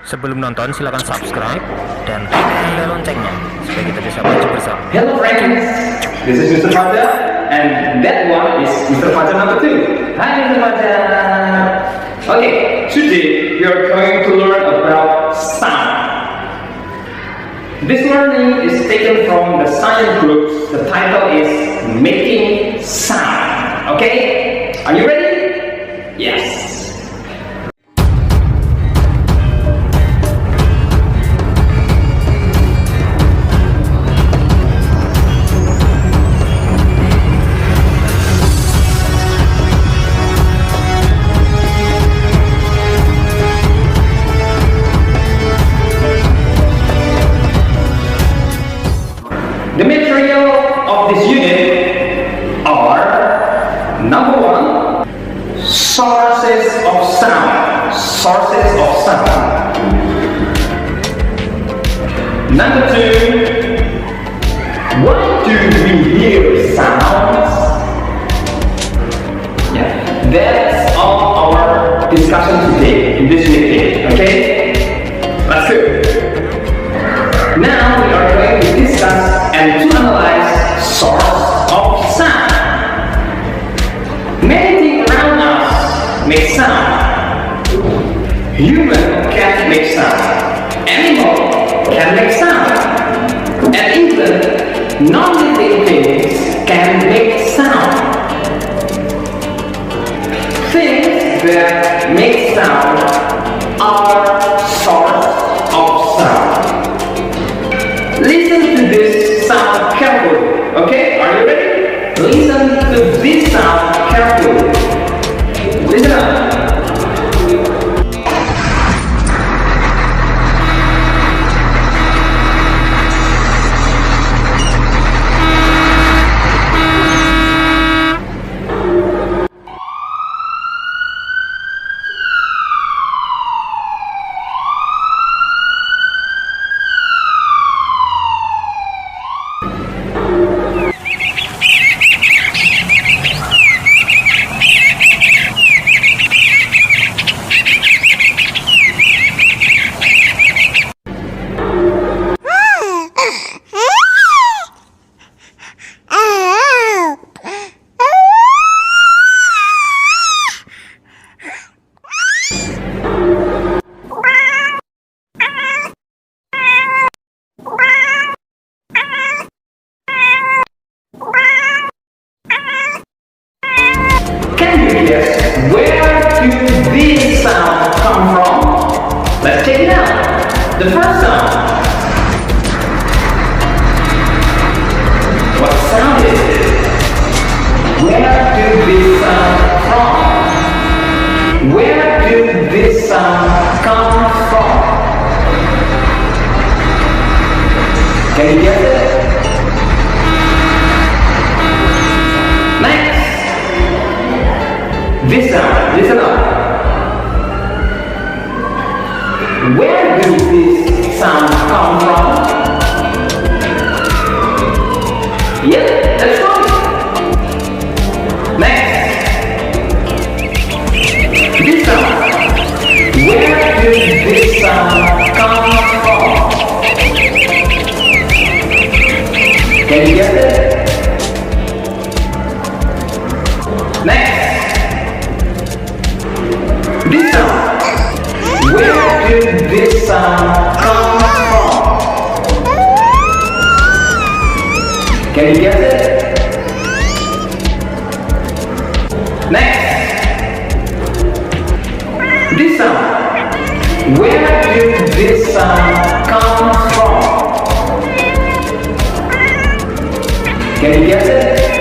Sebelum nonton silakan subscribe dan klik tanda loncengnya supaya kita bisa maju bersama. Hello friends, this is Mr. Fajar and that one is Mr. Fajar number 2. Hi Mr. Fajar. Okay, today we are going to learn about sound. This learning is taken from the science group. The title is Making Sound. Okay, are you ready? Yes. The material of this unit are number 1, sources of sound. Sources of sound. Number 2, why do we hear sounds? Yeah, that's all our discussion today in this meeting. Okay, let's go. Now we are going to discuss and to analyze source of sound. Many things around us make sound. Human can make sound. Animal can make sound. And even non-living things can make sound. Things that make sound are source of sound. Listen to this sound carefully. Okay, are you ready? Listen to this sound carefully. Listen up. Where do these sounds come from? Let's check it out. The first sound. What sound is this? Where do these sounds from? Where do these sounds come from? Can you guess it? Next. This sound, listen up. Where do these sounds come from? Yep, that's right. Next. This sound. Where do these sounds come from? Can you guess it? Next. This sound. Where did this sound come from? Can you guess it? Next. This sound. Where did this sound come from? Can you guess it?